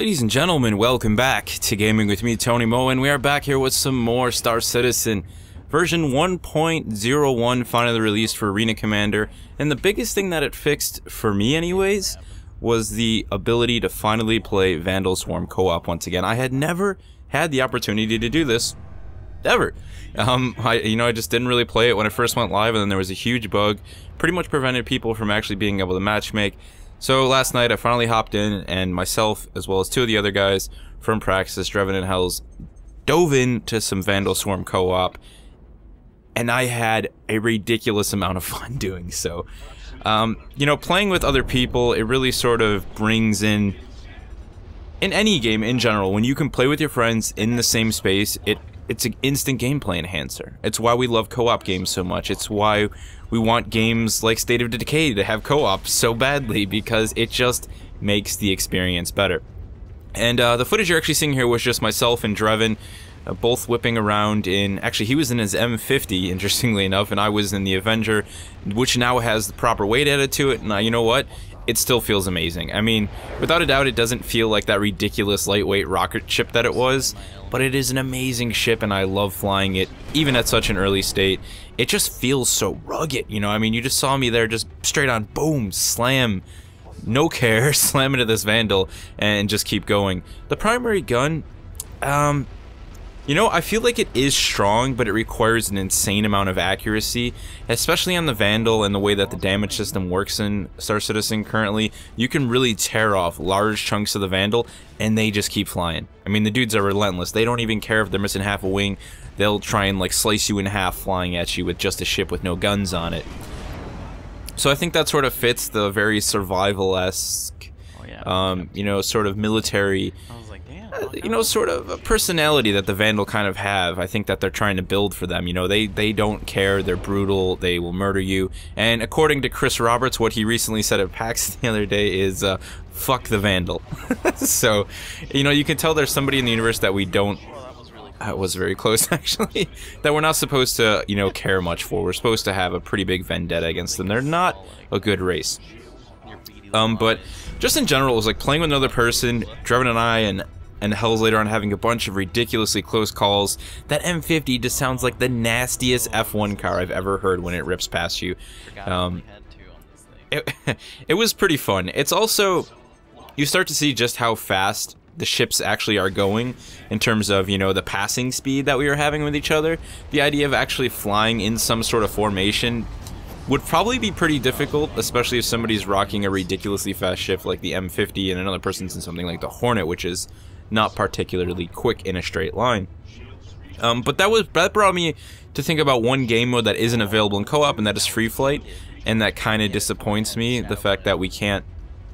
Ladies and gentlemen, welcome back to Gaming with me, Tony Mo, and we are back here with some more Star Citizen. Version 1.0.1 finally released for Arena Commander, and the biggest thing that it fixed, for me anyways, was the ability to finally play Vandal Swarm co-op once again. I had never had the opportunity to do this, ever. I just didn't really play it when it first went live, and then there was a huge bug, pretty much prevented people from actually being able to matchmake. So last night I finally hopped in, and myself, as well as two of the other guys from Praxis, Drevin and Hells, dove into some Vandal Swarm co-op, and I had a ridiculous amount of fun doing so. Playing with other people, it really sort of brings in any game in general, when you can play with your friends in the same space, it's an instant gameplay enhancer. It's why we love co-op games so much. It's why we want games like State of Decay to have co-op so badly, because it just makes the experience better. And the footage you're actually seeing here was just myself and Drevin, both whipping around in... Actually, he was in his M50, interestingly enough, and I was in the Avenger, which now has the proper weight added to it. And you know what? It still feels amazing. I mean, without a doubt, it doesn't feel like that ridiculous lightweight rocket ship that it was, but it is an amazing ship, and I love flying it, even at such an early state. It just feels so rugged, you know? I mean, you just saw me there, just straight on, boom, slam, no care, slam into this Vandal, and just keep going. The primary gun, I feel like it is strong, but it requires an insane amount of accuracy, especially on the Vandal and the way that the damage system works in Star Citizen currently. You can really tear off large chunks of the Vandal, and they just keep flying. I mean, the dudes are relentless. They don't even care if they're missing half a wing. They'll try and, like, slice you in half flying at you with just a ship with no guns on it. So I think that sort of fits the very survival-esque, sort of military... sort of a personality that the Vandal kind of have. I think that they're trying to build for them. You know, they don't care, they're brutal, they will murder you. And according to Chris Roberts, what he recently said at PAX the other day is, fuck the Vandal. So, you can tell there's somebody in the universe that we don't... That was very close, actually. That we're not supposed to, care much for. We're supposed to have a pretty big vendetta against them. They're not a good race. But just in general, it was like playing with another person, Drevin and I, and Hells later on having a bunch of ridiculously close calls. That M50 just sounds like the nastiest F1 car I've ever heard when it rips past you. It was pretty fun. It's also, you start to see just how fast the ships actually are going in terms of, the passing speed that we were having with each other. The idea of actually flying in some sort of formation would probably be pretty difficult, especially if somebody's rocking a ridiculously fast ship like the M50 and another person's in something like the Hornet, which is not particularly quick in a straight line. But that brought me to think about one game mode that isn't available in co-op, and that is free flight, and that kind of disappoints me, the fact that we can't,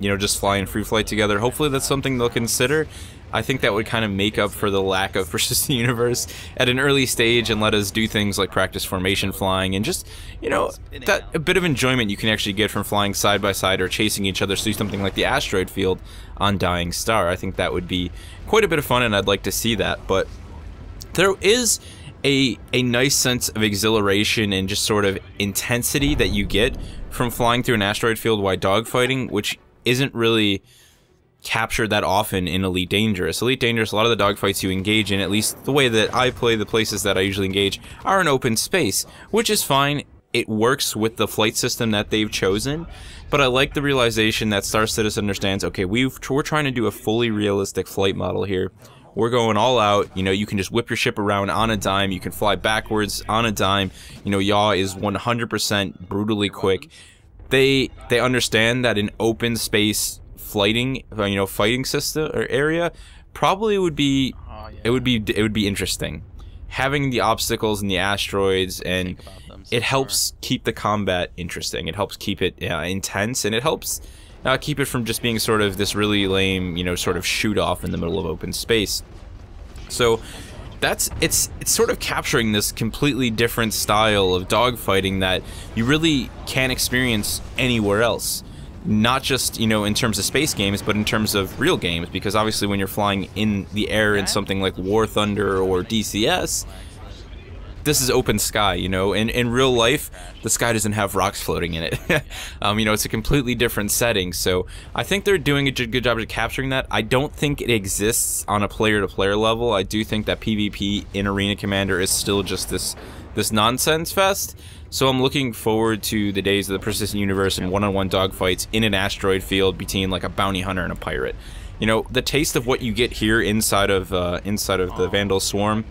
just fly in free flight together. Hopefully that's something they'll consider. I think that would kind of make up for the lack of versus the universe at an early stage and let us do things like practice formation flying and just, that a bit of enjoyment you can actually get from flying side by side or chasing each other through something like the asteroid field on Dying Star. I think that would be quite a bit of fun, and I'd like to see that. But there is a nice sense of exhilaration and just sort of intensity that you get from flying through an asteroid field while dogfighting, which isn't really captured that often in Elite Dangerous. Elite Dangerous, a lot of the dogfights you engage in, at least the way that I play, the places that I usually engage, are in open space, which is fine. It works with the flight system that they've chosen, but I like the realization that Star Citizen understands, okay, we're trying to do a fully realistic flight model here. We're going all out. You can just whip your ship around on a dime. You can fly backwards on a dime. Yaw is 100% brutally quick. They understand that an open space fighting system or area probably would be it would be interesting. Having the obstacles and the asteroids, and it helps keep the combat interesting. It helps keep it intense, and it helps keep it from just being sort of this really lame, sort of shoot off in the middle of open space. So it's sort of capturing this completely different style of dogfighting that you really can't experience anywhere else. Not just, in terms of space games, but in terms of real games, because obviously when you're flying in the air in something like War Thunder or DCS, this is open sky, you know. In real life, the sky doesn't have rocks floating in it. You know, it's a completely different setting. So I think they're doing a good job of capturing that. I don't think it exists on a player-to-player level. I do think that PvP in Arena Commander is still just this nonsense fest. So I'm looking forward to the days of the persistent universe and one-on-one dogfights in an asteroid field between like a bounty hunter and a pirate. You know, the taste of what you get here inside of the Vandal Swarm,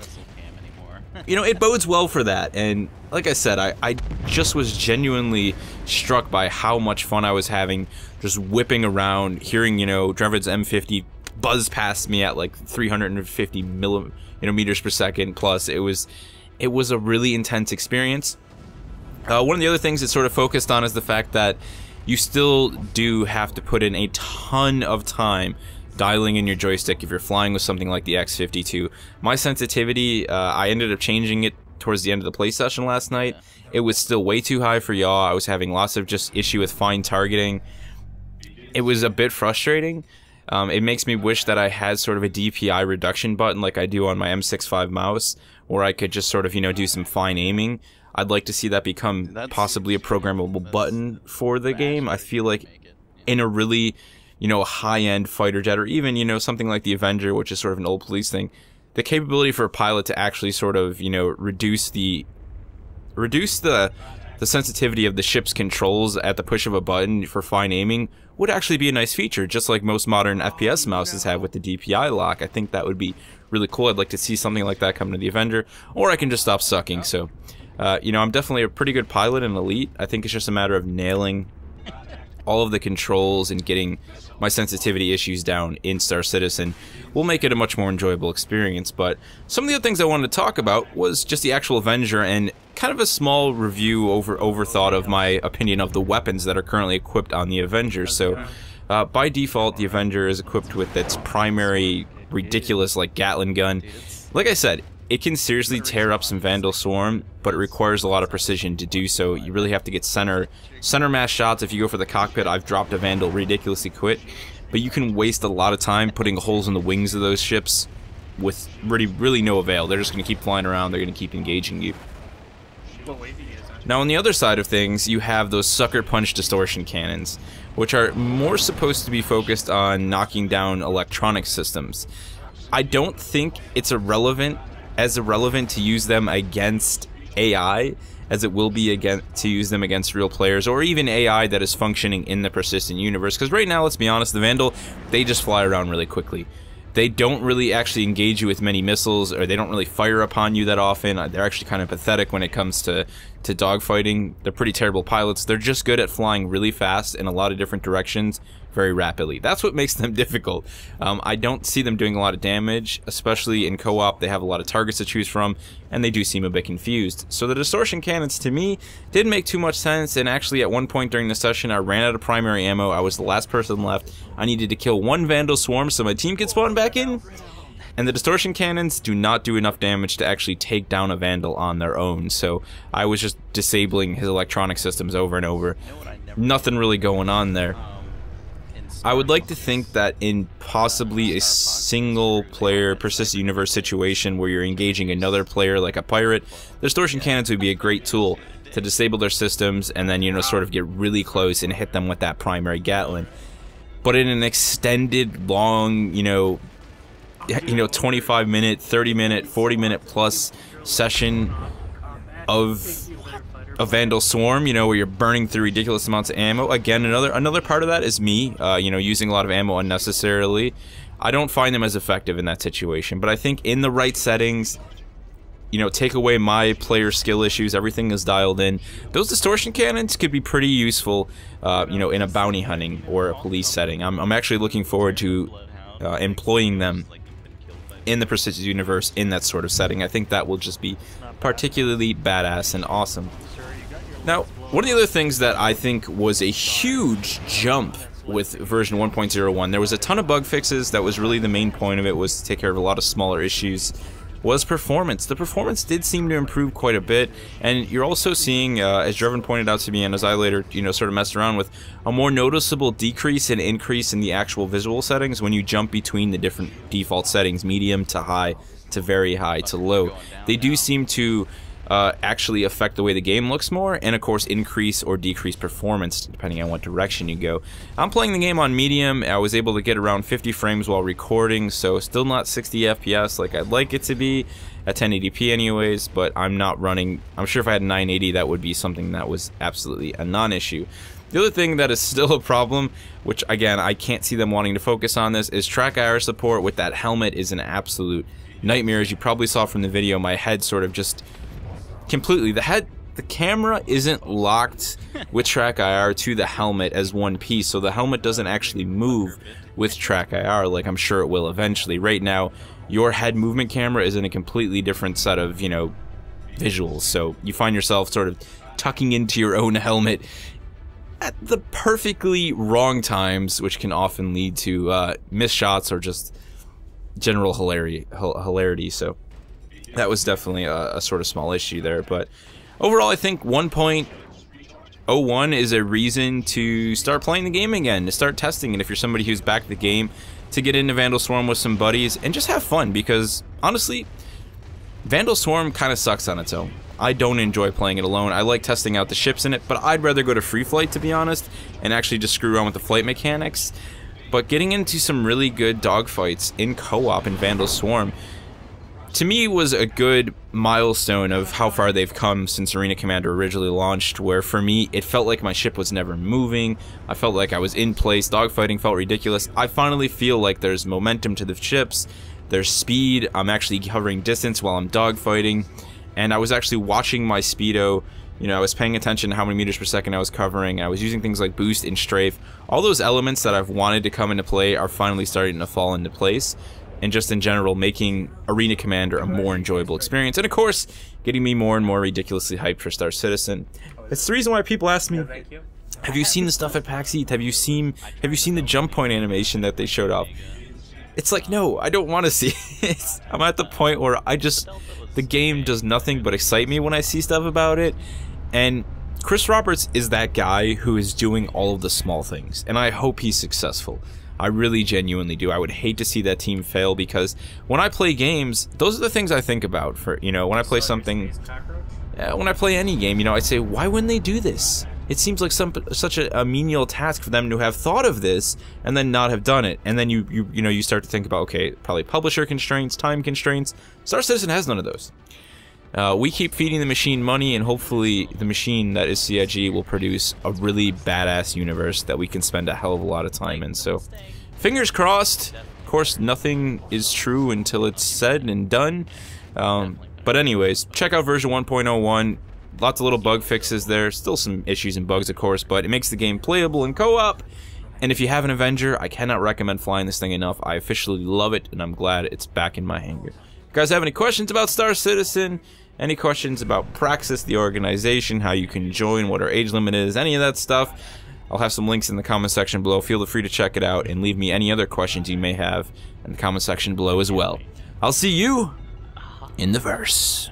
you know, it bodes well for that. And like I said, I just was genuinely struck by how much fun I was having just whipping around, hearing, you know, Drevid's M50 buzz past me at like 350 meters per second plus. It was a really intense experience. One of the other things it sort of focused on is the fact that you still do have to put in a ton of time dialing in your joystick if you're flying with something like the X-52. My sensitivity, I ended up changing it towards the end of the play session last night. It was still way too high for yaw. I was having lots of just issue with fine targeting. It was a bit frustrating. It makes me wish that I had sort of a DPI reduction button like I do on my M65 mouse, where I could just sort of, you know, do some fine aiming. I'd like to see that become possibly a programmable button for the game. I feel like in a really, you know, high-end fighter jet, or even, you know, something like the Avenger, which is sort of an old police thing, the capability for a pilot to actually sort of, you know, reduce the sensitivity of the ship's controls at the push of a button for fine aiming would actually be a nice feature, just like most modern FPS mouses have with the DPI lock. I think that would be really cool. I'd like to see something like that come to the Avenger, or I can just stop sucking. So, you know, I'm definitely a pretty good pilot in Elite. I think it's just a matter of nailing all of the controls and getting my sensitivity issues down in Star Citizen will make it a much more enjoyable experience. But some of the other things I wanted to talk about was just the actual Avenger and kind of a small review overthought of my opinion of the weapons that are currently equipped on the Avenger. So by default, the Avenger is equipped with its primary ridiculous like Gatling gun. Like I said, it can seriously tear up some Vandal Swarm, but it requires a lot of precision to do so. You really have to get center mass shots. If you go for the cockpit, I've dropped a Vandal ridiculously quick, but you can waste a lot of time putting holes in the wings of those ships with really no avail. They're just going to keep flying around, they're going to keep engaging you. Now on the other side of things, you have those sucker punch distortion cannons, which are more supposed to be focused on knocking down electronic systems. I don't think it's as irrelevant to use them against AI as it will be to use them against real players, or even AI that is functioning in the persistent universe. Because right now, let's be honest, the Vandal, they just fly around really quickly. They don't really actually engage you with many missiles, or they don't really fire upon you that often. They're actually kind of pathetic when it comes to dogfighting. They're pretty terrible pilots. They're just good at flying really fast in a lot of different directions very rapidly. That's what makes them difficult. I don't see them doing a lot of damage, especially in co-op. They have a lot of targets to choose from, and they do seem a bit confused. So the distortion cannons, to me, didn't make too much sense, and actually at one point during the session, I ran out of primary ammo. I was the last person left. I needed to kill one Vandal Swarm so my team could spawn back in, and the distortion cannons do not do enough damage to actually take down a Vandal on their own, so I was just disabling his electronic systems over and over. Nothing really going on there. I would like to think that in possibly a single-player persistent universe situation where you're engaging another player like a pirate, the distortion cannons would be a great tool to disable their systems and then, you know, sort of get really close and hit them with that primary Gatling. But in an extended, long, you know, 25-minute, 30-minute, 40-minute plus session of a Vandal Swarm, you know, where you're burning through ridiculous amounts of ammo. Again, another part of that is me, you know, using a lot of ammo unnecessarily. I don't find them as effective in that situation, but I think in the right settings, you know, take away my player skill issues, everything is dialed in. Those distortion cannons could be pretty useful, you know, in a bounty hunting or a police setting. I'm actually looking forward to employing them in the persistent universe in that sort of setting. I think that will just be particularly badass and awesome. Now, one of the other things that I think was a huge jump with version 1.0.1, there was a ton of bug fixes. That was really the main point of it, was to take care of a lot of smaller issues, was performance. The performance did seem to improve quite a bit, and you're also seeing, as Drevin pointed out to me, and as I later, you know, sort of messed around with, a more noticeable decrease and increase in the actual visual settings when you jump between the different default settings, medium to high to very high to low. They do seem to actually affect the way the game looks more, and of course increase or decrease performance depending on what direction you go. I'm playing the game on medium. I was able to get around 50 frames while recording, so still not 60 FPS like I'd like it to be at 1080p anyways, but I'm not running. I'm sure if I had 980 that would be something that was absolutely a non-issue. The other thing that is still a problem, which again I can't see them wanting to focus on this, is track IR support with that helmet is an absolute nightmare. As you probably saw from the video, my head sort of just completely, the camera isn't locked with track IR to the helmet as one piece, so the helmet doesn't actually move with track IR like I'm sure it will eventually. Right now, your head movement camera is in a completely different set of, you know, visuals, so you find yourself sort of tucking into your own helmet at the perfectly wrong times, which can often lead to missed shots or just general hilarity. So that was definitely a sort of small issue there, but overall I think 1.01 is a reason to start playing the game again, to start testing it if you're somebody who's back the game, to get into Vandal Swarm with some buddies and just have fun, because honestly Vandal Swarm kind of sucks on its own. I don't enjoy playing it alone. I like testing out the ships in it, but I'd rather go to free flight, to be honest, and actually just screw around with the flight mechanics. But getting into some really good dogfights in co-op in Vandal Swarm, to me, was a good milestone of how far they've come since Arena Commander originally launched, where for me, it felt like my ship was never moving. I felt like I was in place. Dogfighting felt ridiculous. I finally feel like there's momentum to the ships. There's speed. I'm actually covering distance while I'm dogfighting. And I was actually watching my speedo. You know, I was paying attention to how many meters per second I was covering. I was using things like boost and strafe. All those elements that I've wanted to come into play are finally starting to fall into place. And just in general, making Arena Commander a more enjoyable experience. And of course, getting me more and more ridiculously hyped for Star Citizen. It's the reason why people ask me, have you seen the stuff at PAX East? Have you seen the jump point animation that they showed off? It's like, no, I don't want to see it. I'm at the point where the game does nothing but excite me when I see stuff about it. And Chris Roberts is that guy who is doing all of the small things, and I hope he's successful. I really genuinely do. I would hate to see that team fail, because when I play games, those are the things I think about. For, you know, when I play something, when I play any game, you know, I say, why wouldn't they do this? It seems like such a menial task for them to have thought of this and then not have done it. And then you start to think about, okay, probably publisher constraints, time constraints. Star Citizen has none of those. We keep feeding the machine money, and hopefully the machine that is CIG will produce a really badass universe that we can spend a hell of a lot of time in. So, fingers crossed. Of course, nothing is true until it's said and done. But anyways, check out version 1.01. Lots of little bug fixes there. Still some issues and bugs, of course, but it makes the game playable in co-op. And if you have an Avenger, I cannot recommend flying this thing enough. I officially love it, and I'm glad it's back in my hangar. If you guys have any questions about Star Citizen, any questions about Praxis, the organization, how you can join, what our age limit is, any of that stuff, I'll have some links in the comment section below. Feel free to check it out and leave me any other questions you may have in the comment section below as well. I'll see you in the verse.